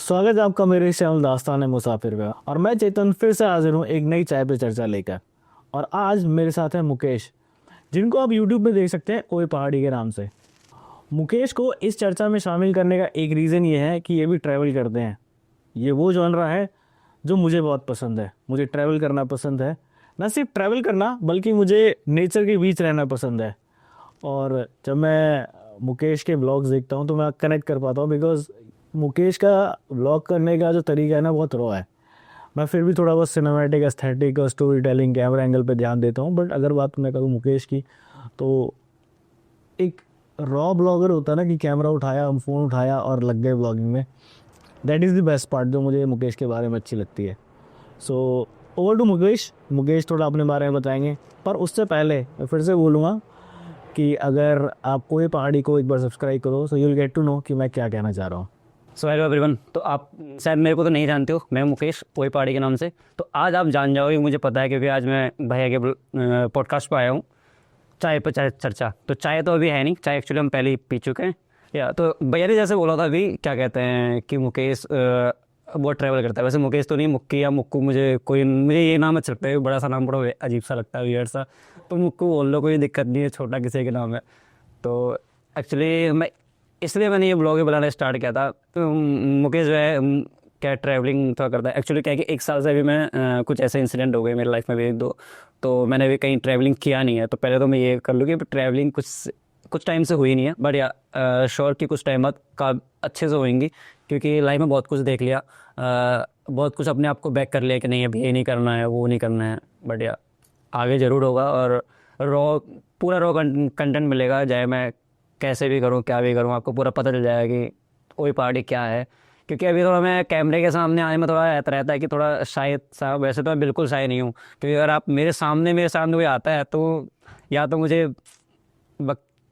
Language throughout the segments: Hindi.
स्वागत है आपका मेरे चैनल दास्तान मुसाफिर में। और मैं चेतन फिर से हाजिर हूँ एक नई चाय पे चर्चा लेकर। और आज मेरे साथ है मुकेश, जिनको आप यूट्यूब पे देख सकते हैं ओए पहाड़ी के नाम से। मुकेश को इस चर्चा में शामिल करने का एक रीज़न ये है कि ये भी ट्रैवल करते हैं। ये वो जॉनरा है जो मुझे बहुत पसंद है। मुझे ट्रैवल करना पसंद है, ना सिर्फ ट्रैवल करना बल्कि मुझे नेचर के बीच रहना पसंद है। और जब मैं मुकेश के व्लॉग्स देखता हूँ तो मैं कनेक्ट कर पाता हूँ, बिकॉज मुकेश का व्लॉग करने का जो तरीका है ना बहुत रॉ है। मैं फिर भी थोड़ा बहुत सिनेमैटिक एस्थेटिक और स्टोरी टेलिंग कैमरा एंगल पे ध्यान देता हूँ, बट अगर बात मैं करूँ मुकेश की तो एक रॉ ब्लॉगर होता है ना कि कैमरा उठाया, हम फ़ोन उठाया और लग गए ब्लॉगिंग में। That is the best part जो मुझे मुकेश के बारे में अच्छी लगती है। So over to Mukesh. Mukesh थोड़ा अपने बारे में बताएंगे, पर उससे पहले मैं फिर से बोलूँगा कि अगर आप कोई पहाड़ी को एक बार सब्सक्राइब करो so you will get to know कि मैं क्या कहना चाह रहा हूँ। So hello everyone. तो आप शायद मेरे को तो नहीं जानते हो, मैं मुकेश ओए पहाड़ी के नाम से। तो आज आप जान जाओगे, मुझे पता है, क्योंकि आज मैं भैया के पॉडकास्ट पर आया हूँ, चाय पर चर्चा। तो चाय तो अभी है नहीं, चाय एक्चुअली हम पहले ही पी चुके हैं। या तो भैया ने जैसे बोला था अभी, क्या कहते हैं कि मुकेश बहुत ट्रैवल करता है। वैसे मुकेश तो नहीं, मुक्की या मुक्कू, मुझे ये नाम अच्छा लगता है। बड़ा सा नाम बड़ा अजीब सा लगता है, वियर्ड सा। तो मुक्कू बोल लो, कोई दिक्कत नहीं है, छोटा किसी के नाम है। तो एक्चुअली इसलिए मैंने ये ब्लॉग ही बनाना स्टार्ट किया था। तो मुकेश जो है क्या ट्रैवलिंग थोड़ा करता है। एक्चुअली क्या है कि 1 साल से अभी मैं कुछ ऐसे इंसिडेंट हो गए मेरी लाइफ में भी 1-2, तो मैंने अभी कहीं ट्रैवलिंग किया नहीं है। तो पहले तो मैं ये कर लूँ कि ट्रैवलिंग कुछ टाइम से हुई नहीं है, बट या श्योर कि कुछ टाइम बाद का अच्छे से होएंगी, क्योंकि लाइफ में बहुत कुछ देख लिया, बहुत कुछ अपने आप को बैक कर लिया कि नहीं अभी ये नहीं करना है, वो नहीं करना है। बट या आगे ज़रूर होगा, और पूरा रॉ कंटेंट मिलेगा, चाहे मैं कैसे भी करूँ, क्या भी करूँ, आपको पूरा पता चल जाएगा कि ओए पहाड़ी क्या है। क्योंकि अभी थोड़ा मैं कैमरे के सामने आने में थोड़ा रहता है कि थोड़ा शायद सा, वैसे तो मैं बिल्कुल शाय नहीं हूँ, क्योंकि अगर आप मेरे सामने कोई आता है तो या तो मुझे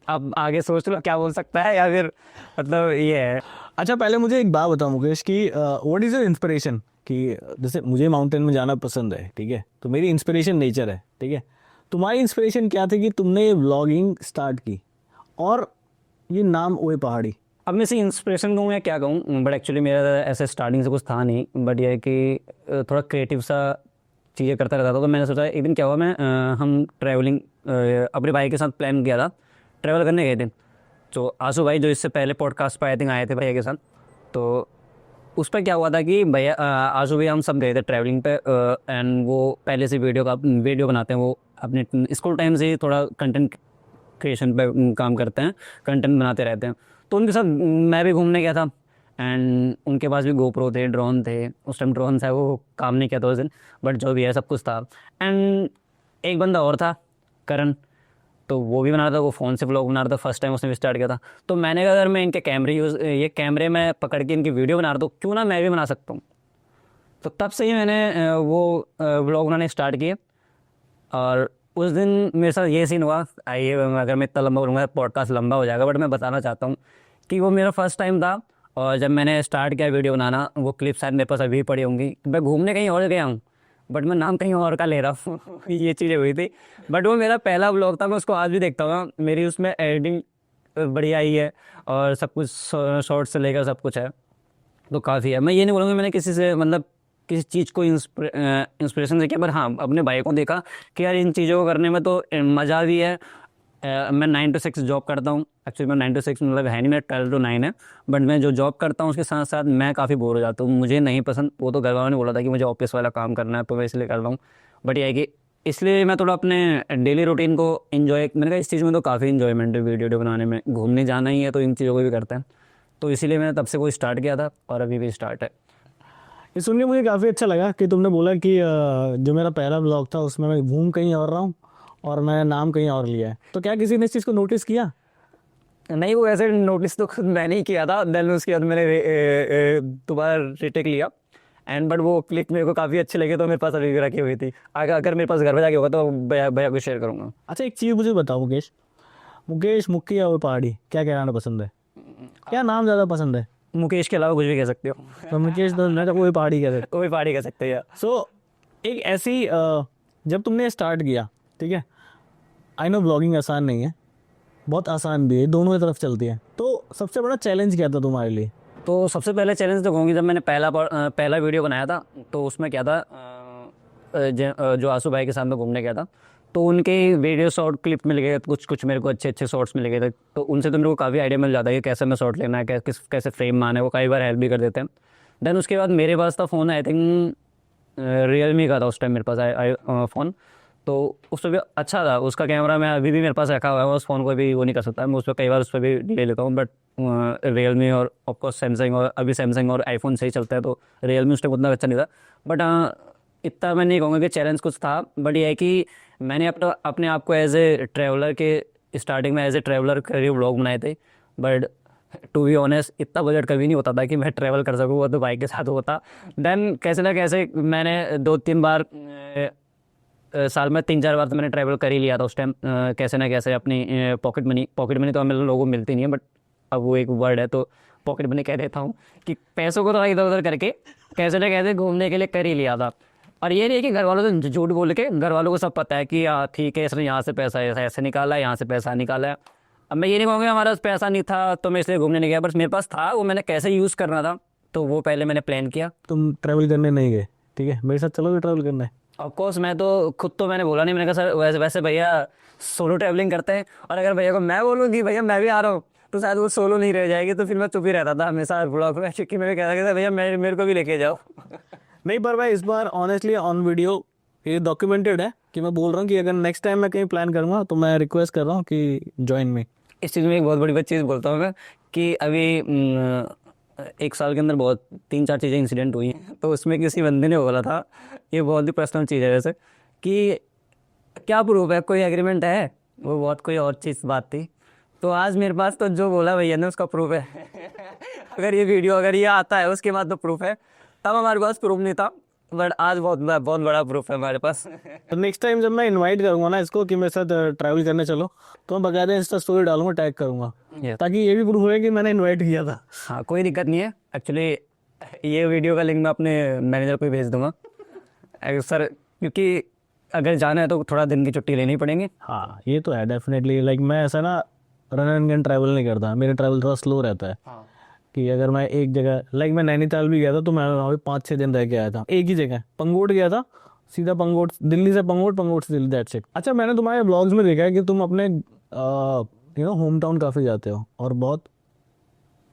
आप आगे सोच लो क्या बोल सकता है, या फिर मतलब ये है। अच्छा, पहले मुझे एक बात बताओ मुकेश कि व्हाट इज़ योर इंस्पिरेशन। कि जैसे मुझे माउंटेन में जाना पसंद है, ठीक है, तो मेरी इंस्पिरेशन नेचर है, ठीक है। तुम्हारी इंस्पिरेशन क्या थी कि तुमने ये व्लॉगिंग स्टार्ट की और ये नाम ओए पहाड़ी? अब मैं इसे इंस्पिरेशन कहूँ या क्या कहूँ, बट एक्चुअली मेरा ऐसे स्टार्टिंग से कुछ था नहीं, बट यह है कि थोड़ा क्रिएटिव सा चीज़ें करता रहता था। तो मैंने सोचा एक दिन क्या हुआ, हम ट्रैवलिंग अपने भाई के साथ प्लान किया था, ट्रैवल करने गए थे। तो आंसू भाई जो इससे पहले पॉडकास्ट पर आई थिंक आए थे भैया के साथ, तो उस पर क्या हुआ था कि भैया आंसू भैया हम सब गए थे ट्रैवलिंग पे, एंड वो पहले से वीडियो बनाते हैं। वो अपने स्कूल टाइम से ही थोड़ा कंटेंट क्रिएशन पे काम करते हैं, कंटेंट बनाते रहते हैं। तो उनके साथ मैं भी घूमने गया था, एंड उनके पास भी गोप्रो थे, ड्रोन थे। उस टाइम ड्रोन था, वो काम नहीं किया था उस दिन, बट जो भी है सब कुछ था। एंड एक बंदा और था, करण, तो वो भी बना रहा था, वो फ़ोन से व्लॉग बना रहा था, फर्स्ट टाइम उसने भी स्टार्ट किया था। तो मैंने कहा अगर मैं इनके ये कैमरे में पकड़ के इनकी वीडियो बना रहा हूँ, क्यों ना मैं भी बना सकता हूँ। तो तब से ही मैंने वो व्लॉग बनाने स्टार्ट किए। और उस दिन मेरे साथ ये सीन हुआ, आइए अगर मैं इतना लंबा बोलूँगा पॉडकास्ट लंबा हो जाएगा, बट मैं बताना चाहता हूँ कि वो मेरा फर्स्ट टाइम था। और जब मैंने स्टार्ट किया वीडियो बनाना, वो क्लिप शायद मेरे पास अभी पड़ी होंगी। मैं घूमने कहीं और गया हूँ, बट मैं नाम कहीं और का ले रहा हूँ ये चीज़ें हुई थी। बट वो मेरा पहला व्लॉग था, मैं उसको आज भी देखता हूँ। मेरी उसमें एडिटिंग बढ़िया आई है, और सब कुछ शॉर्ट से लेकर सब कुछ है, तो काफ़ी है। मैं ये नहीं बोलूँगा मैंने किसी से, मतलब किसी चीज़ को इंस्पिरेशन से किया, पर हाँ अपने भाई को देखा कि यार इन चीज़ों को करने में तो मज़ा भी है। मैं 9 to 6 जॉब करता हूँ। एक्चुअली मैं 9 to 6 मतलब है नहीं, मैं 12 to 9 है। बट मैं जो जॉब करता हूँ उसके साथ साथ मैं काफ़ी बोर हो जाता हूँ, मुझे नहीं पसंद। वो तो घर वालों ने बोला था कि मुझे ऑफिस वाला काम करना है, तो मैं इसलिए कर रहा हूँ। बट यह है कि इसलिए मैं थोड़ा अपने डेली रूटीन को इन्जॉय, मैंने कहा इस चीज़ में तो काफ़ी इन्जॉयमेंट है वीडियो बनाने में, घूमने जाना ही है तो इन चीज़ों को भी करते हैं। तो इसीलिए मैंने तब से वो स्टार्ट किया था, और अभी भी स्टार्ट है। ये सुन के मुझे काफ़ी अच्छा लगा कि तुमने बोला कि जो मेरा पहला ब्लॉग था उसमें मैं घूम कहीं और रहा हूँ और मैंने नाम कहीं और लिया है। तो क्या किसी ने इस चीज़ को नोटिस किया? नहीं, वो ऐसे नोटिस तो खुद मैंने ही किया था। देन उसके बाद मैंने दोबारा रिटेक लिया, एंड बट वो क्लिप मेरे को काफ़ी अच्छी लगी, तो मेरे पास अभी भी रखी हुई थी। अगर मेरे पास घर पे जाके होगा तो भैया भैया को शेयर करूँगा। अच्छा, एक चीज़ मुझे बताओ मुकेश, मुकेश मुक्की या ओए पहाड़ी, क्या कहना पसंद है? क्या नाम ज़्यादा पसंद है? मुकेश के अलावा कुछ भी कह सकते हो। तो मुकेश तो मैं तो ओए पहाड़ी कह सकता। कोई पहाड़ी कह सकते हैं। सो एक ऐसी जब तुमने स्टार्ट किया, ठीक है, आई नो ब्लॉगिंग आसान नहीं है, बहुत आसान भी है, दोनों की तरफ चलती है। तो सबसे बड़ा चैलेंज क्या था तुम्हारे लिए तो सबसे पहले चैलेंज तो कहूँगी, जब मैंने पहला वीडियो बनाया था तो उसमें क्या था, जो आंसू भाई के साथ में घूमने गया था, तो उनके वीडियो शॉर्ट क्लिप मिल गए, कुछ मेरे को अच्छे अच्छे शॉर्ट्स मिल गए थे। तो उनसे तो मेरे को काफ़ी आइडिया मिल जाता है कि कैसे मैं शॉर्ट लेना है, कैसे फ्रेम आना है, वो कई बार हेल्प भी कर देते हैं। देन उसके बाद मेरे पास था फ़ोन, आई थिंक रियलमी का था उस टाइम मेरे पास फ़ोन। तो उस पर भी अच्छा था, उसका कैमरा मैं अभी भी मेरे पास रखा हुआ है, उस फ़ोन को भी वो नहीं कर सकता, मैं उस पर कई बार उस पर भी ले लेता हूँ। बट रियलमी और ऑफकोर्स सैमसंग, और अभी सैमसंग और आईफोन सही चलता है, तो रियलमी उस टाइम उतना अच्छा नहीं था। बट इतना मैं नहीं कहूँगा कि चैलेंज कुछ था, बट ये है कि मैंने अपने आप को एज ए ट्रैवलर के स्टार्टिंग में एज ए ट्रैवलर के व्लॉग बनाए थे। बट टू बी ऑनेस्ट इतना बजट कभी नहीं होता था कि मैं ट्रैवल कर सकूँ, वो तो बाइक के साथ होता। देन कैसे ना कैसे मैंने 2-3 बार साल में 3-4 बार तो मैंने ट्रैवल कर ही लिया था उस टाइम, कैसे ना कैसे अपनी पॉकेट मनी तो हमें लोगों को मिलती नहीं है, बट अब वो एक वर्ड है तो पॉकेट मनी कह देता हूँ कि पैसों को थोड़ा इधर उधर करके कैसे ना कैसे घूमने के लिए कर ही लिया था। और ये नहीं कि घर वालों से झूठ बोल के, घर वालों को सब पता है कि ठीक है इसने यहाँ से पैसा ऐसे निकाला है, यहाँ से पैसा निकाला है। अब मैं ये नहीं कहूँगा हमारा पास पैसा नहीं था तो मैं इसलिए घूमने नहीं गया, बस मेरे पास था, वो मैंने कैसे यूज़ करना था तो वो पहले मैंने प्लान किया। तुम ट्रैवल करने नहीं गए, ठीक है, मेरे साथ चलोगे ट्रैवल करने? ऑफकोर्स मैं तो खुद तो मैंने बोला नहीं, मैंने कहा सर वैसे भैया सोलो ट्रैवलिंग करते हैं, और अगर भैया को मैं बोलूँ कि भैया मैं भी आ रहा हूँ तो शायद वो सोलो नहीं रह जाएगी, तो फिर मैं चुप ही रहता था हमेशा ब्लॉग में, क्योंकि मैं भी कहता था भैया मेरे को भी लेके जाओ। नहीं, पर भाई इस बार ऑनेस्टली ऑन वीडियो ये डॉक्यूमेंटेड है कि मैं बोल रहा हूँ कि अगर नेक्स्ट टाइम मैं कहीं प्लान करूँगा तो मैं रिक्वेस्ट कर रहा हूँ कि ज्वाइन मी। इस चीज़ में एक बहुत बड़ी चीज़ बोलता हूँ मैं कि अभी 1 साल के अंदर बहुत 3-4 चीज़ें इंसिडेंट हुई हैं, तो उसमें किसी बंदे ने बोला था, ये बहुत ही पर्सनल चीज़ है वैसे, कि क्या प्रूफ है, कोई एग्रीमेंट है, वो बहुत कोई और चीज़ बात थी। तो आज मेरे पास तो जो बोला भैया ने उसका प्रूफ है। अगर ये आता है उसके बाद तो प्रूफ है, तब हमारे पास प्रूफ नहीं था, बट आज बहुत बड़ा प्रूफ है हमारे पास। तो नेक्स्ट टाइम जब मैं इनवाइट करूँगा ना इसको कि मेरे साथ ट्रैवल करने चलो, तो मैं बकायदा इंस्टा स्टोरी डालूंगा, टैग करूँगा, ताकि ये भी प्रूफ हो कि मैंने इनवाइट किया था। हाँ कोई दिक्कत नहीं है, एक्चुअली ये वीडियो का लिंक मैं अपने मैनेजर को ही भेज दूंगा सर, क्योंकि अगर जाना है तो थोड़ा दिन की छुट्टी लेनी पड़ेगी। हाँ ये तो है डेफिनेटली, लाइक मैं ऐसा ना रन एंड गन ट्रैवल नहीं करता, मेरा ट्रैवल थोड़ा स्लो रहता है। हाँ। कि अगर मैं एक जगह, लाइक मैं नैनीताल भी गया था तो मैं वहाँ पे 5-6 दिन रह के आया था, एक ही जगह पंगोट गया था, सीधा पंगोट, दिल्ली से पंगोट से दिल्ली, दैट्स इट। अच्छा, मैंने तुम्हारे ब्लॉग्स में देखा है कि तुम अपने होम टाउन काफ़ी जाते हो और बहुत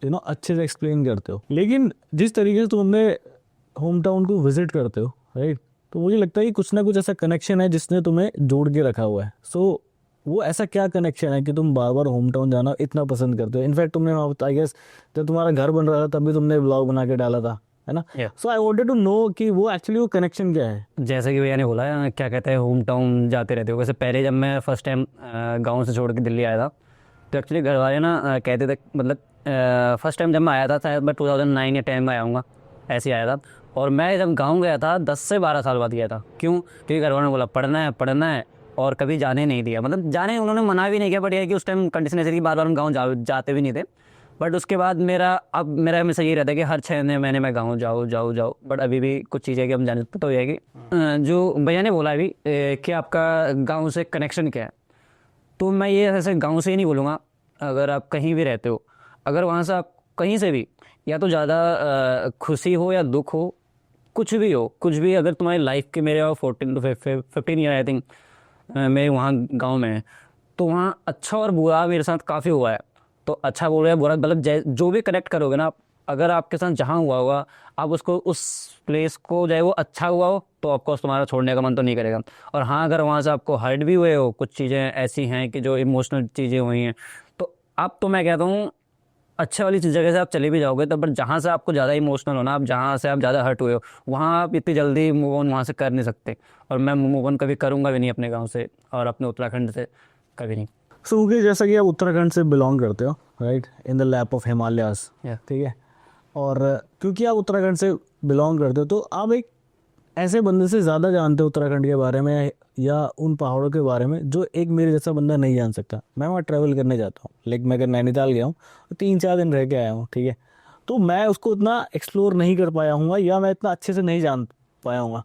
अच्छे से एक्सप्लेन करते हो, लेकिन जिस तरीके से तुम अपने होम टाउन को विजिट करते हो, राइट, तो मुझे लगता है कि कुछ ना कुछ ऐसा कनेक्शन है जिसने तुम्हें जोड़ के रखा हुआ है। सो वो ऐसा क्या कनेक्शन है कि तुम बार बार होम टाउन जाना इतना पसंद करते हो? इनफैक्ट तुमने आई गेस जब तुम्हारा घर बन रहा था तब भी तुमने ब्लॉग बना के डाला था, है ना? सो आई वांटेड टू नो कि वो एक्चुअली वो कनेक्शन क्या है। जैसे कि भैया ने बोला क्या कहते हैं होम टाउन जाते रहते हो, वैसे पहले जब मैं फर्स्ट टाइम गाँव से छोड़ के दिल्ली आया था तो एक्चुअली घर वाले ना कहते थे, मतलब फर्स्ट टाइम जब मैं आया था शायद मैं 2009 या 10 में आया हूँगा, ऐसे ही आया था। और मैं जब गाँव गया था 10 से 12 साल बाद गया था। क्यों? क्योंकि घर वालों ने बोला पढ़ना है, और कभी जाने नहीं दिया, मतलब जाने उन्होंने मना भी नहीं किया, बट ये है कि उस टाइम कंडीशन ऐसी थी बार बार हम गाँव जाते भी नहीं थे। बट उसके बाद मेरा हमेशा ये रहता है कि हर 6 महीने में गाँव जाओ। बट अभी भी कुछ चीज़ें कि हम जाने तो ये है कि जो भैया ने बोला अभी कि आपका गाँव से कनेक्शन क्या है, तो मैं ये ऐसे गाँव से ही नहीं बोलूँगा, अगर आप कहीं भी रहते हो, अगर वहाँ से आप कहीं से भी या तो ज़्यादा खुशी हो या दुख हो, कुछ भी अगर तुम्हारी लाइफ के, मेरे 14 to 15 ईयर आई थिंक मैं वहाँ गांव में, तो वहाँ अच्छा और बुरा मेरे साथ काफ़ी हुआ है। तो अच्छा बोल रहे हैं बुरा, मतलब जो भी कनेक्ट करोगे ना आप, अगर आपके साथ जहाँ हुआ होगा आप उसको, उस प्लेस को चाहे वो अच्छा हुआ हो तो ऑफकोर्स तुम्हारा छोड़ने का मन तो नहीं करेगा। और हाँ, अगर वहाँ से आपको हर्ट भी हुए हो, कुछ चीज़ें ऐसी हैं कि जो इमोशनल चीज़ें हुई हैं, तो अब तो मैं कहता हूँ अच्छे वाली जगह से आप चले भी जाओगे तब, बट जहाँ से आपको ज़्यादा इमोशनल हो ना, आप जहाँ से आप ज़्यादा हर्ट हुए हो, वहाँ आप इतनी जल्दी मूव ऑन वहाँ से कर नहीं सकते। और मैं मूव ऑन कभी करूँगा भी नहीं अपने गांव से और अपने उत्तराखंड से, कभी नहीं। सो मुकेश, जैसा कि आप उत्तराखंड से बिलोंग करते हो, right, in the lap of Himalayas, ठीक है, और क्योंकि आप उत्तराखंड से बिलोंग करते हो तो आप एक ऐसे बंदे से ज़्यादा जानते हो उत्तराखंड के बारे में या उन पहाड़ों के बारे में जो एक मेरे जैसा बंदा नहीं जान सकता। मैं वहाँ ट्रैवल करने जाता हूँ, लेकिन मैं अगर नैनीताल गया हूँ तो 3-4 दिन रह के आया हूँ, ठीक है, तो मैं उसको इतना एक्सप्लोर नहीं कर पाया हूँ या मैं इतना अच्छे से नहीं जान पाया हूँ।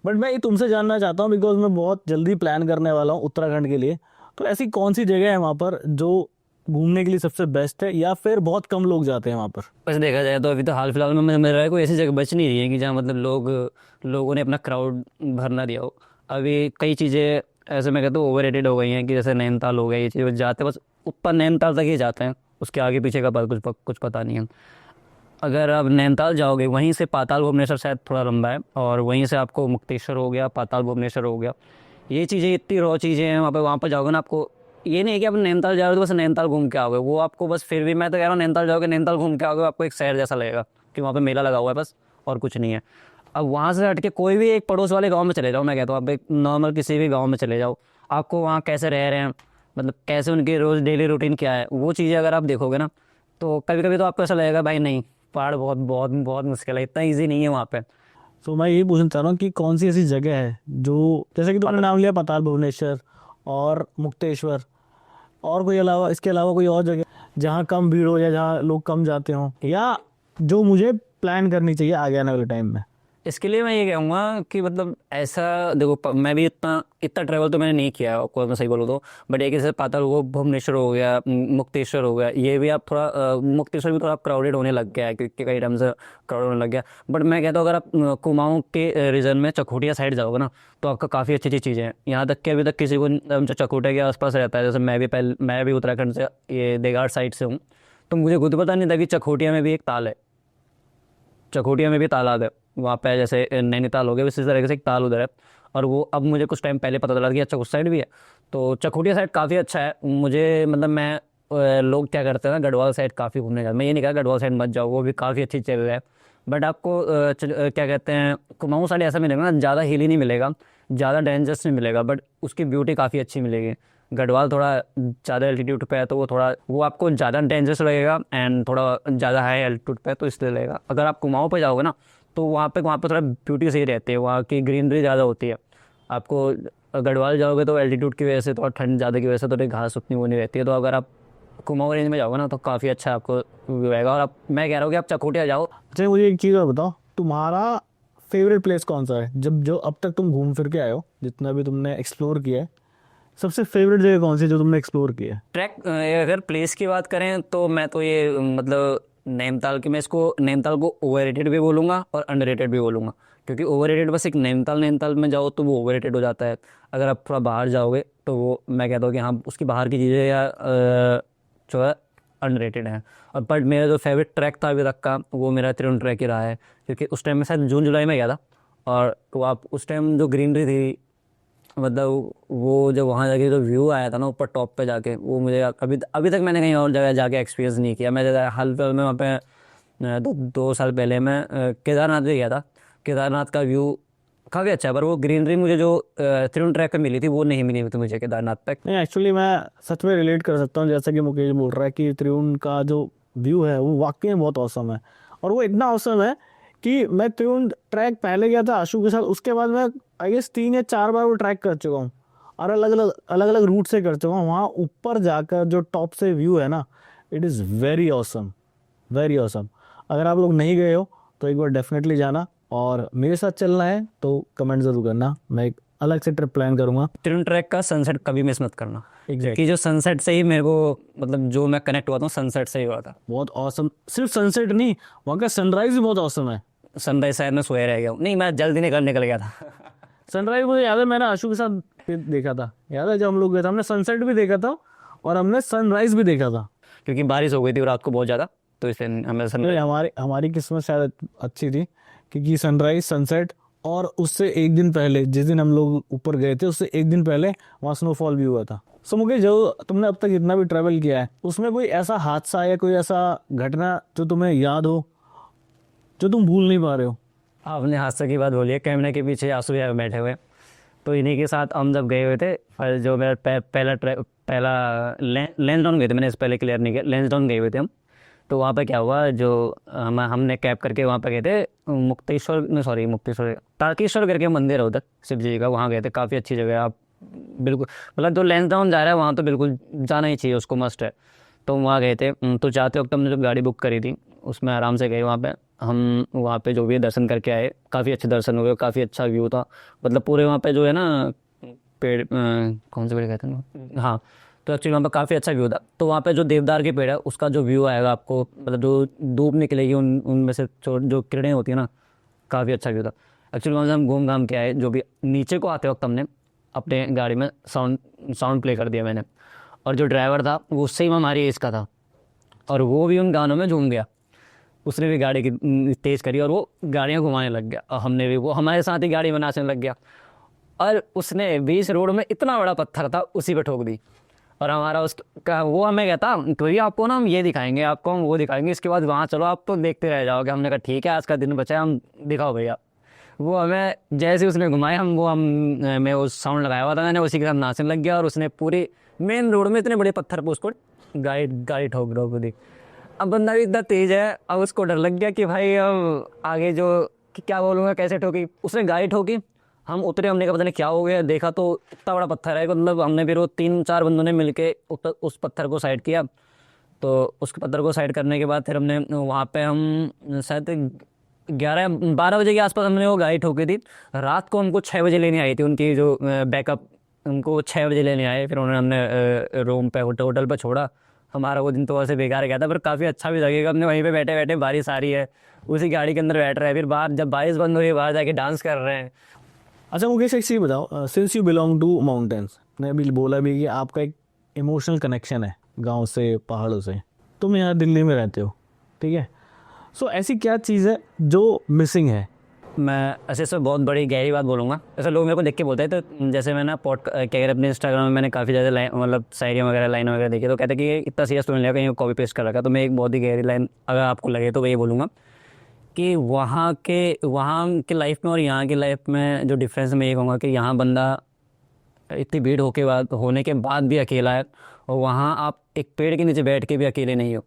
बट मैं ये तुमसे जानना चाहता हूँ बिकॉज मैं बहुत जल्दी प्लान करने वाला हूँ उत्तराखंड के लिए। तो ऐसी कौन सी जगह है वहाँ पर जो घूमने के लिए सबसे बेस्ट है, या फिर बहुत कम लोग जाते हैं वहाँ पर? वैसे देखा जाए तो अभी तो हाल फिलहाल में मेरा है कोई ऐसी जगह बच नहीं रही है कि जहाँ मतलब लोगों ने अपना क्राउड भरना दिया हो। अभी कई चीज़ें ऐसे मैं कहता हूँ ओवररेटेड हो गई हैं कि जैसे नैनीताल हो गया, ये चीज़ जाते हैं बस ऊपर नैनीताल तक ही जाते हैं, उसके आगे पीछे का बात कुछ पता नहीं है। अगर आप नैनीताल जाओगे वहीं से पाताल भुवनेश्वर शायद थोड़ा लंबा है, और वहीं से आपको मुक्तेश्वर हो गया, पाताल भुवनेश्वर हो गया, ये चीज़ें इतनी रॉ चीज़ें हैं वहाँ पर जाओगे ना, आपको ये नहीं है कि आप नैनीताल जा रहे हो तो बस नैनीताल घूम के आओगे, वो आपको बस फिर भी मैं तो कह रहा हूँ नैनीताल जाओगे, नैनीताल घूम के आओगे, आपको एक शहर जैसा लगेगा कि वहाँ पे मेला लगा हुआ है बस, और कुछ नहीं है। अब वहाँ से हट के कोई भी एक पड़ोस वाले गांव में चले जाओ, मैं कहता हूँ आप एक नॉर्मल किसी भी गांव में चले जाओ, आपको वहाँ कैसे रह रहे हैं, मतलब कैसे उनकी रोज़ डेली रूटीन क्या है, वो चीज़ें अगर आप देखोगे ना, तो कभी कभी तो आपको ऐसा लगेगा भाई नहीं, पहाड़ बहुत बहुत बहुत मुश्किल है, इतना ईजी नहीं है वहाँ पे। तो मैं ये पूछना चाह रहा हूँ कि कौन सी ऐसी जगह है जो, जैसे कि तुमने नाम लिया पाताल भुवनेश्वर और मुक्तेश्वर, और कोई अलावा, इसके अलावा कोई और जगह जहाँ कम भीड़ हो या जहाँ लोग कम जाते हों, या जो मुझे प्लान करनी चाहिए आगे आने वाले टाइम में? इसके लिए मैं ये कहूँगा कि मतलब ऐसा देखो, मैं भी इतना इतना ट्रैवल तो मैंने नहीं किया है आपको, मैं सही बोलूँ तो, बट एक जैसे पाताल वो भुवनेश्वर हो गया, मुक्तेश्वर हो गया, ये भी आप थोड़ा मुक्तेश्वर भी थोड़ा क्राउडेड होने लग गया है क्योंकि कई टाइम से क्राउड होने लग गया। बट मैं कहता हूँ अगर आप कुमाऊँ के रीजन में चकोटिया साइड जाओगे ना, तो आपका काफ़ी अच्छी अच्छी चीज़ें हैं। यहाँ तक कि अभी तक किसी को जो चकोटिया के आसपास रहता है, जैसे मैं भी उत्तराखंड से ये देगाड़ साइड से हूँ, तो मुझे खुद पता नहीं था कि चकोटिया में भी एक ताल है, चकोटिया में भी तालाब है वहाँ पे, जैसे नैनीताल हो गया इसी तरीके से एक ताल उधर है। और वो अब मुझे कुछ टाइम पहले पता चला कि अच्छा उस साइड भी है, तो चकोटिया साइड काफ़ी अच्छा है। मुझे मतलब मैं लोग क्या करते हैं ना, गढ़वाल साइड काफ़ी घूमने जाते हैं, मैं ये नहीं कहा गढ़वाल साइड मत जाओ, वो भी काफ़ी अच्छी जगह है, बट आपको क्या कहते हैं, कुमाऊँ साइड ऐसा मिलेगा ना, ज़्यादा हिली नहीं मिलेगा, ज़्यादा डेंजरस नहीं मिलेगा, बट उसकी ब्यूटी काफ़ी अच्छी मिलेगी। गढ़वाल थोड़ा ज़्यादा एल्टीट्यूड पे है, तो वो आपको ज़्यादा डेंजरस लगेगा, एंड थोड़ा ज़्यादा हाई एल्टीट्यूड पे है, तो इसलिए लगेगा। अगर आप कुमाऊँ पे जाओगे ना, तो वहाँ पे थोड़ा ब्यूटी सही रहती है, वहाँ की ग्रीनरी ज़्यादा होती है। आपको गढ़वाल जाओगे तो एल्टीट्यूड की वजह से, थोड़ा ठंड ज़्यादा की वजह से थोड़ी घास उतनी वो नहीं रहती है, तो अगर आप कुमाऊँ रेंज में जाओगे ना, तो काफ़ी अच्छा आपको व्यू आएगा। और मैं कह रहा हूँ कि आप चकोटिया जाओ। अच्छा, मुझे एक चीज़ और बताओ, तुम्हारा फेवरेट प्लेस कौन सा है, जब जो अब तक तुम घूम फिर के आए हो, जितना भी तुमने एक्सप्लोर किया है, सबसे फेवरेट जगह कौन सी है जो तुमने एक्सप्लोर किया है? ट्रैक अगर प्लेस की बात करें तो मैं तो ये मतलब नैनीताल की, मैं इसको नैनीताल को ओवररेटेड भी बोलूँगा और अंडररेटेड भी बोलूँगा, क्योंकि ओवररेटेड बस एक नैनीताल में जाओ तो वो ओवररेटेड हो जाता है। अगर आप थोड़ा बाहर जाओगे तो वो मैं कहता हूँ कि हाँ, उसकी बाहर की चीज़ें या जो है अंडररेटेड है। और बट मेरा जो फेवरेट ट्रैक था अभी तक का, वो मेरा त्रिउंड ट्रैक ही रहा है, क्योंकि उस टाइम में शायद जून जुलाई में गया था, और तो आप उस टाइम जो ग्रीनरी थी, मतलब वो जब वहाँ जाके जो व्यू आया था ना ऊपर टॉप पे जाके, वो मुझे अभी तक मैंने कहीं और जगह जाके एक्सपीरियंस नहीं किया। मैं जैसे हाल फिलहाल में वहाँ पे 2 साल पहले मैं केदारनाथ भी गया था। केदारनाथ का व्यू काफ़ी अच्छा है, पर वो ग्रीनरी मुझे जो त्रिउंड ट्रैक पे मिली थी वो नहीं मिली थी मुझे केदारनाथ पे। नहीं, एक्चुअली मैं सच में रिलेट कर सकता हूँ, जैसा कि मुकेश बोल रहा है कि त्रिउंड का जो व्यू है वो वाकई में बहुत औसम है, और वो इतना औसम है कि मैं त्रिउंड ट्रैक पहले गया था आशु के साथ, उसके बाद मैं आई गेस 3 या 4 बार वो ट्रैक कर चुका हूँ, और अलग अलग रूट से कर चुका हूँ। वहाँ ऊपर जाकर जो टॉप से व्यू है ना, it is very awesome, very awesome. अगर आप लोग नहीं गए हो तो एक बार डेफिनेटली जाना, और मेरे साथ चलना है तो कमेंट ज़रूर करना, मैं एक अलग से ट्रिप प्लान करूँगा। त्रिउंड ट्रैक का सनसेट कभी मिस मत करना, एग्जैक्ट, कि जो सनसेट से ही मेरे को मतलब जो मैं कनेक्ट हुआ था सनसेट से ही हुआ था। बहुत औसम। सिर्फ सनसेट नहीं, वहाँ का सनराइज भी बहुत औसम है। सनराइज शायद मैं सोया रह गया हूँ, नहीं मैं जल्दी निकल गया था। सनराइज मुझे याद है, मैंने आशु के साथ फिर देखा था, याद है जब हम लोग गए थे, हमने सनसेट भी देखा था और हमने सनराइज भी देखा था। क्योंकि बारिश हो गई थी रात को बहुत ज़्यादा, तो इसलिए हमें तो हमारी किस्मत शायद अच्छी थी, क्योंकि सनराइज, सनसेट, और उससे एक दिन पहले, जिस दिन हम लोग ऊपर गए थे उससे एक दिन पहले वहाँ स्नोफॉल भी हुआ था। सो मुकेश, जो तुमने अब तक जितना भी ट्रैवल किया है, उसमें कोई ऐसा हादसा या कोई ऐसा घटना जो तुम्हें याद हो, जो तुम भूल नहीं पा रहे हो? आपने हादसे की बात बोली है, कैमरे के पीछे आंसू भैया बैठे हुए, तो इन्हीं के साथ हम जब गए हुए थे, और जो मेरा पहला लेंसडाउन गए थे, मैंने इस पहले क्लियर नहीं किया, लेंसडाउन गए हुए थे हम। तो वहाँ पे क्या हुआ, जो हमने कैब करके वहाँ पे गए थे मुक्तेश्वर तारकेश्वर करके मंदिर है उधर शिव जी का, वहाँ गए थे। काफ़ी अच्छी जगह है, आप बिल्कुल मतलब जो लेंसडाउन जा रहा है वहाँ तो बिल्कुल जाना ही चाहिए, उसको मस्ट है। तो वहाँ गए थे, तो जाते वक्त हमने जो गाड़ी बुक करी थी उसमें आराम से गए वहाँ पे। हम वहाँ पे जो भी दर्शन करके आए, काफ़ी अच्छे दर्शन हुए, काफ़ी अच्छा व्यू था। मतलब पूरे वहाँ पे जो है ना पेड़, कौन से पेड़ कहते हैं ना, हाँ, तो एक्चुअली वहाँ पर काफ़ी अच्छा व्यू था। तो वहाँ पे जो देवदार के पेड़ है उसका जो व्यू आएगा आपको, मतलब जो धूप निकलेगी उनमें से जो किरणें होती है ना, काफ़ी अच्छा व्यू था। एक्चुअली वहाँ से हम घूम घाम के आए। जो भी नीचे को आते वक्त हमने अपने गाड़ी में साउंड प्ले कर दिया मैंने, और जो ड्राइवर था वो सेम हमारी एज का था, और वो भी उन गानों में झूम गया। उसने भी गाड़ी की तेज़ करी और वो गाड़ियाँ घुमाने लग गया, और हमने भी, वो हमारे साथ ही गाड़ी में नाचने लग गया। और उसने बीच रोड में इतना बड़ा पत्थर था उसी पे ठोक दी, और हमारा उसका, वो हमें कहता तो भैया आपको ना हम ये दिखाएंगे, आपको हम वो दिखाएंगे, इसके बाद वहाँ चलो, आप तो देखते रह जाओगे। हमने कहा ठीक है, आज का दिन बचा है, हम दिखाओ भैया। वो हमें जैसे उसने घुमाया, मैं वो साउंड लगाया हुआ था मैंने, उसी के साथ नाचने लग गया, और उसने पूरी मेन रोड में इतने बड़े पत्थर पर उसको गाड़ी ठोक दी। अब बंदा भी इतना तेज है, अब उसको डर लग गया कि भाई अब आगे जो कि क्या बोलूँगा, कैसे ठोकी। उसने गाड़ी ठोकी, हम उतरे, हमने कहा पता नहीं क्या हो गया, देखा तो इतना बड़ा पत्थर है। मतलब हमने फिर वो 3-4 बंदों ने मिलके उस पत्थर को साइड किया। तो उस पत्थर को साइड करने के बाद फिर हमने वहाँ पे, हम शायद 11-12 बजे के आसपास हमने वो गाड़ी ठोकी थी। रात को हमको 6 बजे लेने आई थी उनकी जो बैकअप, उनको 6 बजे लेने आए। फिर उन्होंने हमने रूम पे, होटल पे छोड़ा। हमारा वो दिन तो वैसे बेकार गया था, पर काफ़ी अच्छा भी लगेगा। हमने वहीं पे बैठे बैठे, बारिश आ रही है, उसी गाड़ी के अंदर बैठ रहे हैं, फिर बाहर जब बारिश बंद हुई बाहर जाके डांस कर रहे हैं। अच्छा मुकेश, एक चीज़ बताओ, since you belong to mountains, ने अभी बोला भी कि आपका एक इमोशनल कनेक्शन है गांव से, पहाड़ों से। तुम यहाँ दिल्ली में रहते हो, ठीक है, सो ऐसी क्या चीज़ है जो मिसिंग है? मैं ऐसे से बहुत बड़ी गहरी बात बोलूँगा। ऐसे लोग मेरे को देख के बोलते हैं, तो जैसे मैं ना क्या कहते हैं, अपने इंस्टाग्राम में मैंने काफ़ी ज़्यादा लाइन, मतलब शायरियाँ वगैरह, लाइन वगैरह देखी, तो कहते हैं कि ये इतना सीरियस तो नहीं लिया, कहीं कॉपी पेस्ट कर रखा। तो मैं एक बहुत ही गहरी लाइन अगर आपको लगे तो मैं ये बोलूँगा कि वहाँ के लाइफ में और यहाँ की लाइफ में जो डिफरेंस, मैं ये कहूँगा कि यहाँ बंदा इतनी भीड़ होने के बाद भी अकेला है, और वहाँ आप एक पेड़ के नीचे बैठ के भी अकेले नहीं हो।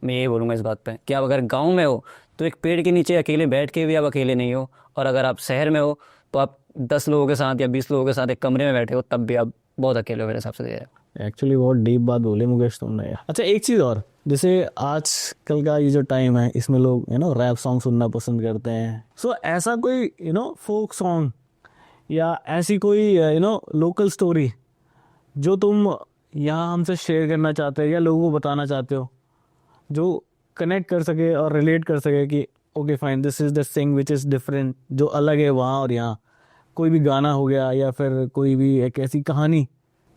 मैं ये बोलूँगा इस बात पे कि आप अगर गांव में हो तो एक पेड़ के नीचे अकेले बैठ के भी आप अकेले नहीं हो, और अगर आप शहर में हो तो आप 10 लोगों के साथ या 20 लोगों के साथ एक कमरे में बैठे हो, तब भी आप बहुत अकेले हो, मेरे हिसाब से ये है। एक्चुअली बहुत डीप बात बोले मुकेश तुमने यार। अच्छा एक चीज़ और, जैसे आजकल का ये जो टाइम है, इसमें लोग रैप सॉन्ग सुनना पसंद करते हैं। सो ऐसा कोई फोक सॉन्ग या ऐसी कोई लोकल स्टोरी जो तुम यहाँ हमसे शेयर करना चाहते हो या लोगों को बताना चाहते हो, जो कनेक्ट कर सके और रिलेट कर सके कि okay fine, this is the thing which is different, जो अलग है वहाँ और यहाँ? कोई भी गाना हो गया या फिर कोई भी एक ऐसी कहानी।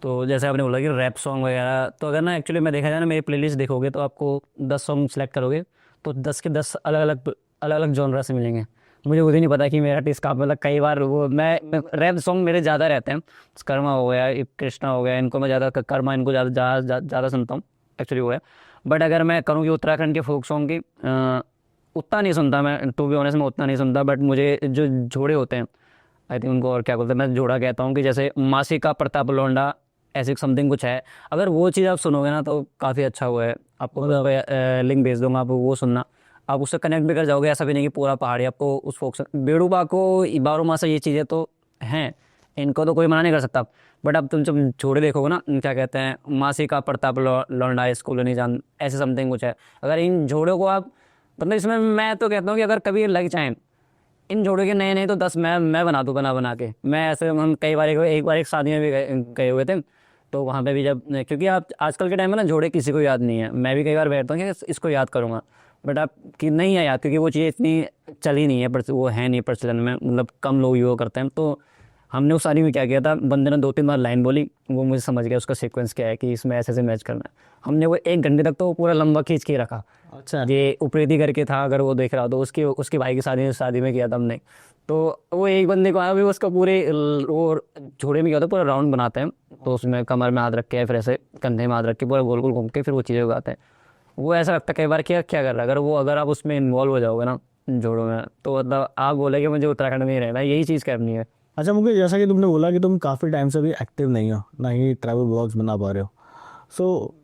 तो जैसे आपने बोला कि रैप सॉन्ग वगैरह, तो अगर ना एक्चुअली मैं देखा जाए ना, मेरी प्लेलिस्ट देखोगे तो आपको 10 सॉन्ग सेलेक्ट करोगे तो 10 के 10 अलग अलग जॉनरा से मिलेंगे। मुझे खुद ही नहीं पता कि मेरा टेस्ट कहाँ पे, मतलब कई बार वो मैं रैप सॉन्ग मेरे ज़्यादा रहते हैं। कर्मा हो गया, कृष्णा हो गया, इनको मैं ज़्यादा, कर्मा इनको ज़्यादा सुनता हूँ एक्चुअली वो है। बट अगर मैं करूँ कि उत्तराखंड के फोक सॉन्ग की, उतना नहीं सुनता मैं, टू बी ऑनेस्ट, मैं उतना नहीं सुनता। बट मुझे जो जोड़े होते हैं, आई थिंक उनको और क्या बोलते हैं, मैं जोड़ा कहता हूँ, कि जैसे मासी का प्रताप लौंडा, ऐसे समथिंग कुछ है। अगर वो चीज़ आप सुनोगे ना तो काफ़ी अच्छा हुआ है। आपको लिंक भेज दूंगा, आप वो सुनना, आप उससे कनेक्ट भी कर जाओगे। ऐसा भी नहीं कि पूरा पहाड़ी आपको उस फोक, बेड़ूबा को, बारो मासा, ये चीज़ें तो हैं, इनको तो कोई मना नहीं कर सकता। बट अब तुम जब जोड़े देखोगे ना, क्या कहते हैं, मासी का प्रताप लौंडा, स्कूल नहीं जान, ऐसे समथिंग कुछ है। अगर इन जोड़ों को आप, मतलब इसमें मैं तो कहता हूँ कि अगर कभी लग जाए इन जोड़ों के नए नए, तो 10 मैं बना दूँ, बना के। मैं ऐसे, हम कई बार, एक बार एक शादी में भी गए हुए थे, तो वहाँ पे भी जब, क्योंकि आप आजकल के टाइम में ना जोड़े किसी को याद नहीं है। मैं भी कई बार बैठता हूँ कि इसको याद करूँगा, बट आप कि नहीं है याद, क्योंकि वो चीज़ें इतनी चली नहीं है, पर वो है नहीं प्रचलन में, मतलब कम लोग यूज़ करते हैं। तो हमने उस शादी में क्या किया था, बंदे ने 2-3 बार लाइन बोली, वो मुझे समझ गया उसका सीक्वेंस क्या है, कि इसमें ऐसे मैच करना है। हमने वो 1 घंटे तक तो पूरा लंबा खींच के रखा। अच्छा, ये उप्रेती करके था, अगर वो देख रहा हो तो, उसके भाई की शादी में किया था हमने। तो वो एक बंदे को आया, भी उसका पूरे वो जोड़े में क्या होता है, पूरा राउंड बनाते हैं, तो उसमें कमर में हाथ रख के, फिर ऐसे कंधे में हाथ रख के पूरा गोल गोल घूम के फिर वो चीज़ें उगाते हैं। वो ऐसा लगता है कई बार कि क्या कर रहा है। अगर आप उसमें इन्वॉल्व हो जाओगे ना जोड़ों में, तो मतलब आप बोले कि मुझे उत्तराखंड में ही रहना है, यही चीज़ करनी है। अच्छा मुकेश, जैसा कि तुमने बोला कि तुम काफ़ी टाइम से भी एक्टिव नहीं हो, ना ही ट्रैवल ब्लॉग्स बना पा रहे हो, सो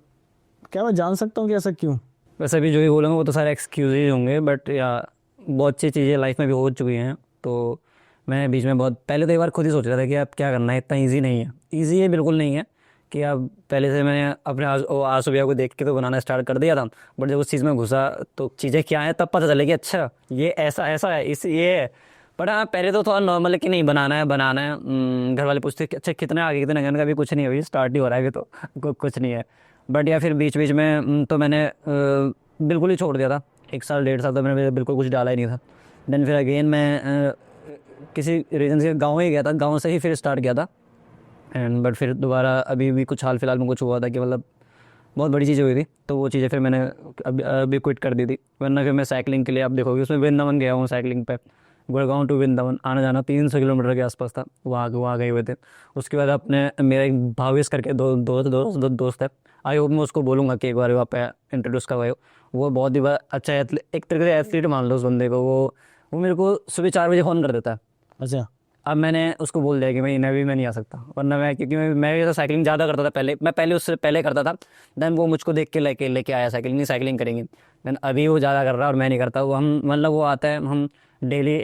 क्या मैं जान सकता हूँ कि ऐसा क्यों? वैसे भी जो भी बोलूँगा वो तो सारे एक्सक्यूज ही होंगे, बट या बहुत सी चीज़ें लाइफ में भी हो चुकी हैं। तो मैं बीच में बहुत पहले तो एक बार खुद ही सोच रहा था कि आप क्या करना है, इतना ईजी नहीं है। ईजी ये बिल्कुल नहीं है कि आप पहले से, मैंने अपने आसू भैया को देख के तो बनाना स्टार्ट कर दिया था, बट जब उस चीज़ में घुसा तो चीज़ें क्या हैं तब पता चले कि अच्छा ये ऐसा ऐसा है, इस ये है। बट हाँ पहले तो थोड़ा नॉर्मल है कि नहीं बनाना है बनाना है। घर वाले पूछते कि अच्छा कितने आगे कितने, मैंने कहा अभी कुछ नहीं है, अभी स्टार्ट ही हो रहा है, अभी तो कुछ नहीं है। बट या फिर बीच बीच में तो मैंने बिल्कुल ही छोड़ दिया था। 1 साल 1.5 साल तो मैंने बिल्कुल कुछ डाला ही नहीं था। देन फिर अगेन मैं किसी रीज़न से गाँव ही गया था, गाँव से ही फिर स्टार्ट किया था। एंड बट फिर दोबारा अभी भी कुछ हाल फिलहाल में कुछ हुआ था कि मतलब बहुत बड़ी चीज़ हुई थी, तो वो चीज़ें फिर मैंने अभी क्विट कर दी थी। वरना फिर मैं साइकिलिंग के लिए, आप देखोगे उसमें वृंदावन गया हूँ साइकिलिंग पे, गुड़गांव टू वृंदावन आना जाना 300 किलोमीटर के आसपास था, वहाँ गए हुए थे। उसके बाद अपने मेरा एक भावेश करके दोस्त है, आई होप मैं उसको बोलूँगा कि एक बार वहाँ पे इंट्रोड्यूस करवाओ। वो बहुत ही अच्छा एक तरीके से एथलीट मान लो उस बंदे को। वो मेरे को सुबह 4 बजे फ़ोन कर देता है। अच्छा। अब मैंने उसको बोल दिया कि मैं नवी में नहीं आ सकता, वरना मैं, क्योंकि मैं भी तो साइकिलिंग ज़्यादा करता था पहले, मैं पहले उससे पहले करता था। देन वो मुझको देख के लेके आया साइकिलिंग, नहीं साइकिलिंग करेंगे। देन अभी वो ज़्यादा कर रहा है और मैं नहीं करता। वो हम मतलब वो आता है, हम डेली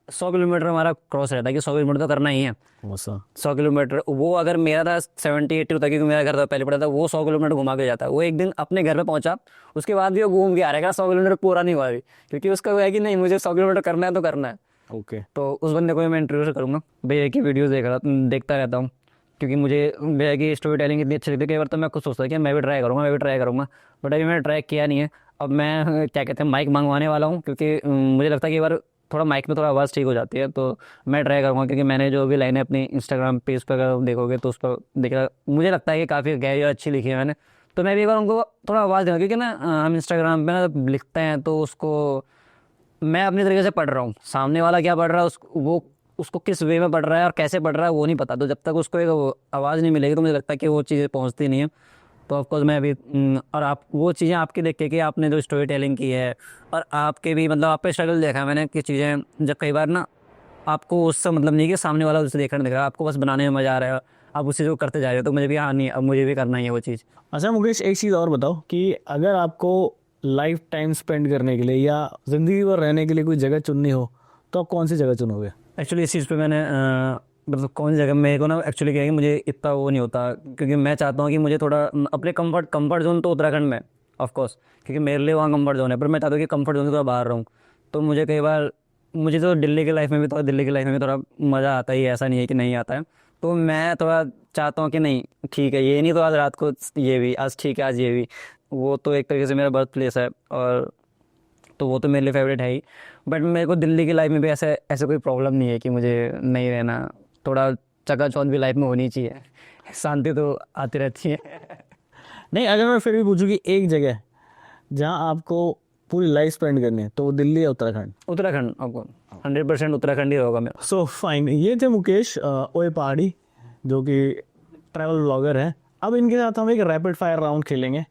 100 किलोमीटर हमारा क्रॉस रहता है कि 100 किलोमीटर तो करना ही है। वैसा 100 किलोमीटर वो अगर मेरा था 70-80 था, क्योंकि मेरा घर था पहले पड़ा था, वो 100 किलोमीटर घुमा के जाता है। वो एक दिन अपने घर पे पहुंचा, उसके बाद भी वो घूम के आ रहेगा, 100 किलोमीटर पूरा नहीं हुआ अभी, क्योंकि उसका वो है कि नहीं मुझे 100 किलोमीटर करना है तो करना है। ओके। तो उस बंदे को भी मैं इंटरव्यू करूँगा, भैया की वीडियोस देखता रहता हूँ, क्योंकि मुझे भैया की स्टोरी टेलिंग इतनी अच्छी लगती है। कई बार तो मैं खुद सोचता हूँ कि मैं भी ट्राई करूँगा, बट अभी मैंने ट्राई किया नहीं है। अब मैं क्या कहते हैं माइक मंगवाने वाला हूँ, क्योंकि मुझे लगता है कि एक बार थोड़ा माइक में थोड़ा आवाज़ ठीक हो जाती है, तो मैं ट्राई करूँगा। क्योंकि मैंने जो भी लाइनें अपनी इंस्टाग्राम पेज पर अगर देखोगे तो उस पर देखा, मुझे लगता है कि काफ़ी गहरी और अच्छी लिखी है मैंने। तो मैं भी एक बार उनको थोड़ा आवाज़ दूँगा, क्योंकि ना हम इंस्टाग्राम पे ना लिखते हैं तो उसको मैं अपनी तरीके से पढ़ रहा हूँ, सामने वाला क्या पढ़ रहा है उसको किस वे में पढ़ रहा है और कैसे पढ़ रहा है वो नहीं पता। तो जब तक उसको एक आवाज़ नहीं मिलेगी तो मुझे लगता है कि वो चीज़ें पहुँचती नहीं है। तो ऑफकोर्स मैं अभी और आप वो चीज़ें आपकी देख के कि आपने जो स्टोरी टेलिंग की है, और आपके भी मतलब आप पे स्ट्रगल देखा है मैंने कि चीज़ें जब कई बार ना आपको उससे मतलब नहीं कि सामने वाला उसे देखना नहीं दिख रहा, आपको बस बनाने में मज़ा आ रहा है, आप उसी को करते जा रहे हो। तो मुझे भी हाँ नहीं, अब मुझे भी करना ही है वो चीज़। अच्छा मुकेश, एक चीज़ और बताओ कि अगर आपको लाइफ टाइम स्पेंड करने के लिए या ज़िंदगी भर रहने के लिए कोई जगह चुननी हो तो आप कौन सी जगह चुनोगे? एक्चुअली इस चीज़ पे मैंने मतलब कौन सी जगह, मेरे को ना एक्चुअली क्या है कि मुझे इतना वो नहीं होता, क्योंकि मैं चाहता हूँ कि मुझे थोड़ा अपने कंफर्ट जोन तो उत्तराखंड में ऑफ कोर्स, क्योंकि मेरे लिए वहाँ कंफर्ट जोन है, पर मैं चाहता हूँ कि कंफर्ट जोन से थोड़ा बाहर रहूँ। तो मुझे कई बार मुझे तो दिल्ली की लाइफ में भी थोड़ा मज़ा आता ही है, ऐसा नहीं है कि नहीं आता है। तो मैं थोड़ा चाहता हूँ कि नहीं ठीक है, ये नहीं तो आज रात को ये भी, आज ठीक है आज ये भी, वो तो एक तरीके से मेरा बर्थ प्लेस है, और तो वो तो मेरे लिए फेवरेट है ही। बट मेरे को दिल्ली की लाइफ में भी ऐसे ऐसे कोई प्रॉब्लम नहीं है कि मुझे नहीं रहना। थोड़ा चकाचौंध भी लाइफ में होनी चाहिए, शांति तो आती रहती है। नहीं, अगर मैं फिर भी पूछूँ कि एक जगह जहाँ आपको पूरी लाइफ स्पेंड करनी है तो वो दिल्ली या उत्तराखंड? उत्तराखंड, आपको 100% उत्तराखंड ही होगा मेरा। सो फाइन, ये थे मुकेश ओए पहाड़ी, जो कि ट्रैवल ब्लॉगर है। अब इनके साथ हम एक रैपिड फायर राउंड खेलेंगे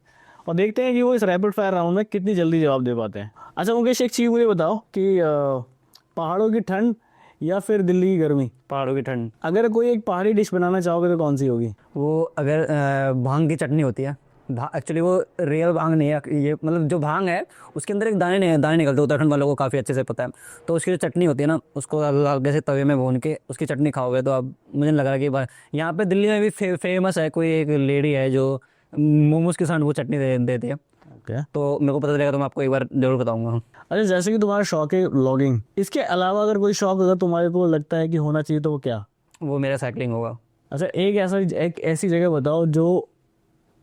और देखते हैं कि वो इस रैपिड फायर राउंड में कितनी जल्दी जवाब दे पाते हैं। अच्छा मुकेश, एक चीज़ मुझे बताओ कि पहाड़ों की ठंड या फिर दिल्ली की गर्मी? पहाड़ों की ठंड। अगर कोई एक पहाड़ी डिश बनाना चाहोगे तो कौन सी होगी? वो अगर भांग की चटनी होती है, एक्चुअली वो रियल भांग नहीं है, ये मतलब जो भांग है उसके अंदर एक दाने निकलते हैं, उत्तराखंड वालों को काफ़ी अच्छे से पता है। तो उसकी जो चटनी होती है ना, उसको आगे से तवे में भून के उसकी चटनी खाओगे तो अब मुझे लग रहा है कि यहाँ पे दिल्ली में भी फेमस है, कोई एक लेडी है जो मोमोज के साथ वो चटनी देती है। ओके। तो मेरे को पता चलेगा तो मैं आपको एक बार जरूर बताऊंगा। अच्छा, जैसे कि तुम्हारा शौक है व्लॉगिंग, इसके अलावा अगर कोई शौक अगर तुम्हारे को लगता है कि होना चाहिए तो वो क्या? वो मेरा साइकिलिंग होगा। अच्छा, एक ऐसी जगह बताओ जो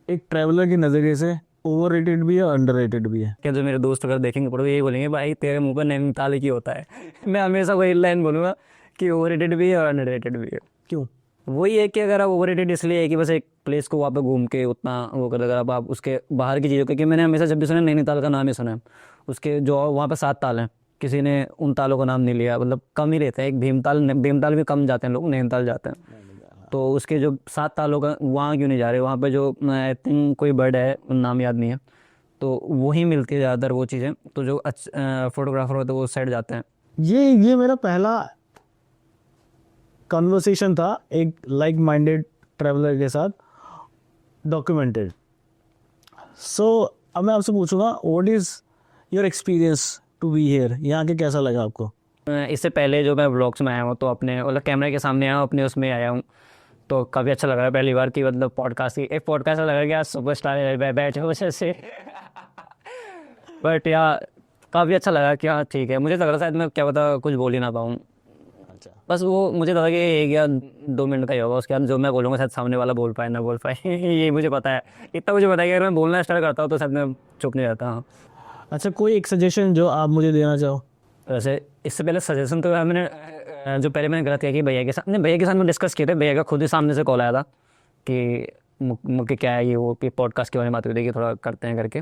एक ट्रैवलर की नज़रिए से ओवररेटेड भी है और अंडररेटेड भी है। क्या जो मेरे दोस्त अगर देखेंगे पड़ो यही बोलेंगे भाई तेरे मुंह पर नैनीताल की होता है। मैं हमेशा वही लाइन बोलूँगा कि ओवररेटेड भी है और अंडररेटेड भी है। क्यों? वही है कि अगर आप ओवररेटेड इसलिए है कि बस एक प्लेस को वहाँ पे घूम के उतना वो कर, अगर आप उसके बाहर की चीज़ों, क्योंकि मैंने हमेशा जब भी सुना नैनीताल का नाम ही सुना है, उसके जो वहाँ पे 7 ताल हैं, किसी ने उन तालों का नाम नहीं लिया, मतलब कम ही रहते हैं। एक भीमताल भी कम जाते हैं लोग, नैनीताल जाते हैं। तो उसके जो 7 तालों का वहाँ क्यों नहीं जा रहे? वहाँ पे जो आई थिंक कोई बर्ड है, नाम याद नहीं है, तो वही मिलती है ज़्यादातर वो चीज़ें। तो जो फोटोग्राफर होते हैं वो उस साइड जाते हैं। ये मेरा पहला कन्वर्सेशन था एक लाइक माइंडेड ट्रैवलर के साथ, डॉक्यूमेंटेड। सो अब मैं आपसे पूछूंगा, what is your experience to be here? यहाँ के कैसा लगा आपको? इससे पहले जो मैं व्लॉग्स में आया हूँ तो अपने मतलब कैमरे के सामने आया हूँ, अपने उसमें आया हूँ, तो काफ़ी अच्छा लग रहा है पहली बार की मतलब एक पॉडकास्ट लगा कि आज सुपरस्टार बैठे हो जैसे। बट या काफ़ी अच्छा लगा कि हाँ ठीक है। मुझे लग रहा था शायद मैं क्या पता कुछ बोल ही ना पाऊँ, बस वो मुझे लगा कि 1 या 2 मिनट का ही होगा, उसके बाद जो मैं बोलूँगा शायद सामने वाला बोल पाए ना बोल पाए ये मुझे पता है, इतना मुझे पता है कि अगर मैं बोलना स्टार्ट करता हूँ तो शायद मैं चुप नहीं रहता। हाँ, अच्छा, कोई एक सजेशन जो आप मुझे देना चाहो? वैसे इससे पहले सजेशन तो मैंने जो पहले मैंने गलत किया कि भैया के साथ, नहीं भैया के साथ मैं डिस्कस किए थे, भैया का खुद ही सामने से कॉल आया था कि मुझे क्या है ये वो कि पॉडकास्ट के बारे में बात हुई थी कि थोड़ा करते हैं करके।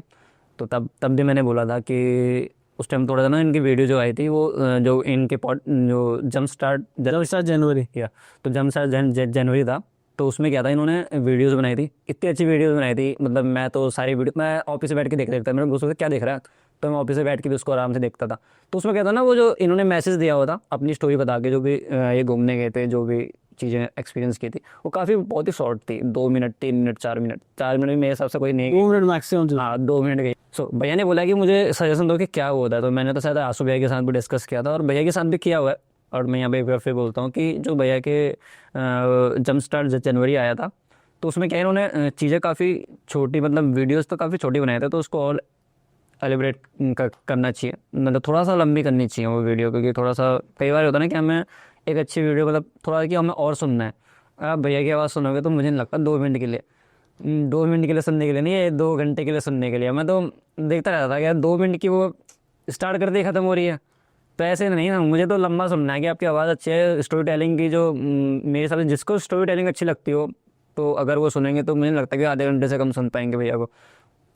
तो तब भी मैंने बोला था कि उस टाइम थोड़ा सा ना इनकी वीडियो जो आई थी वो जो इनके जो जंप स्टार्ट जनवरी। या तो जंप स्टार्ट जनवरी था, तो उसमें क्या था इन्होंने वीडियोस बनाई थी, इतनी अच्छी वीडियोस बनाई थी, मतलब मैं तो सारी वीडियो मैं ऑफिस से बैठ के देखता था, मेरे दोस्तों से क्या देख रहा है, तो मैं ऑफिस से बैठ के भी उसको आराम से देखता था। तो उसमें क्या था ना, वो जो इन्होंने मैसेज दिया हुआ था अपनी स्टोरी बता के, जो भी ये घूमने गए थे, जो भी चीज़ें एक्सपीरियंस की थी, वो काफ़ी बहुत ही शॉर्ट थी, 2 मिनट 3 मिनट 4 मिनट, 4 मिनट भी मेरे हिसाब से कोई नहीं। 2 मिनट मैक्सिमम। हाँ 2 मिनट गई। सो भैया ने बोला कि मुझे सजेशन दो कि क्या होता है, तो मैंने तो शायद आंसू भैया के साथ भी डिस्कस किया था और भैया के साथ भी किया हुआ है। और मैं यहाँ पे एक बार फिर बोलता हूँ कि जो भैया के जंप स्टार्ट जनवरी आया था, तो उसमें क्या इन्होंने चीज़ें काफ़ी छोटी, मतलब वीडियोस तो काफ़ी छोटी बनाए थे, तो उसको और एलिब्रेट करना चाहिए, मतलब थोड़ा सा लंबी करनी चाहिए वो वीडियो, क्योंकि थोड़ा सा कई बार होता है ना कि हमें एक अच्छी वीडियो मतलब थोड़ा कि हमें और सुनना है। आप भैया की आवाज़ सुनोगे तो मुझे नहीं लगता 2 मिनट के लिए, 2 मिनट के लिए सुनने के लिए नहीं है, 2 घंटे के लिए सुनने के लिए। मैं तो देखता रहता था कि यार 2 मिनट की वो स्टार्ट करते ही ख़त्म हो रही है, तो ऐसे नहीं ना, मुझे तो लंबा सुनना है कि आपकी आवाज़ अच्छी है, स्टोरी टेलिंग की जो मेरे हिसाब से जिसको स्टोरी टेलिंग अच्छी लगती हो, तो अगर वो सुनेंगे तो मुझे नहीं लगता कि आधे घंटे से कम सुन पाएंगे भैया को,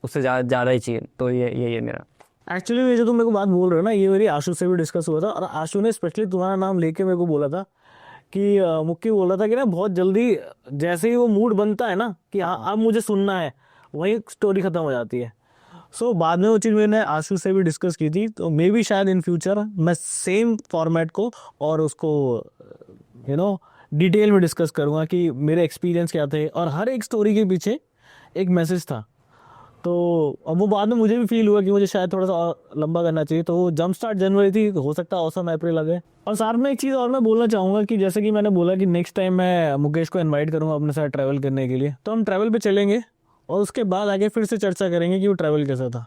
उससे ज़्यादा ही चाहिए। तो ये मेरा। एक्चुअली ये जो तुम मेरे को बात बोल रहे हो ना, ये मेरी आशु से भी डिस्कस हुआ था, और आशु ने स्पेशली तुम्हारा नाम लेके मेरे को बोला था कि मुक्की बोल रहा था कि ना बहुत जल्दी जैसे ही वो मूड बनता है ना कि हाँ अब मुझे सुनना है, वही स्टोरी खत्म हो जाती है। सो बाद में वो चीज़ मैंने आशु से भी डिस्कस की थी, तो मे बी शायद इन फ्यूचर मैं सेम फॉर्मेट को और उसको डिटेल में डिस्कस करूँगा कि मेरे एक्सपीरियंस क्या थे, और हर एक स्टोरी के पीछे एक मैसेज था। तो अब वो बाद में मुझे भी फील हुआ कि मुझे शायद थोड़ा सा और लंबा करना चाहिए, तो वो जंप स्टार्ट जनवरी थी, हो सकता है औसम अप्रैल लगे। और साथ में एक चीज़ और मैं बोलना चाहूँगा कि जैसे कि मैंने बोला कि नेक्स्ट टाइम मैं मुकेश को इनवाइट करूँगा अपने साथ ट्रैवल करने के लिए, तो हम ट्रैवल पे चलेंगे और उसके बाद आगे फिर से चर्चा करेंगे कि वो ट्रैवल कैसा था।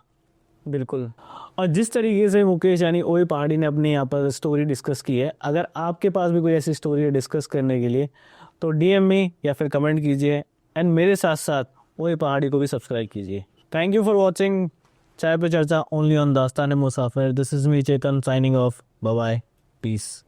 बिल्कुल। और जिस तरीके से मुकेश यानी ओए पहाड़ी ने अपनी यहाँ पर स्टोरी डिस्कस की है, अगर आपके पास भी कोई ऐसी स्टोरी है डिस्कस करने के लिए, तो डीएम में या फिर कमेंट कीजिए, एंड मेरे साथ साथ ओए पहाड़ी को भी सब्सक्राइब कीजिए। थैंक यू फॉर वॉचिंग चाय पे चर्चा only on Dastaan Musafir. This is me Chetan signing off. Bye bye, piece.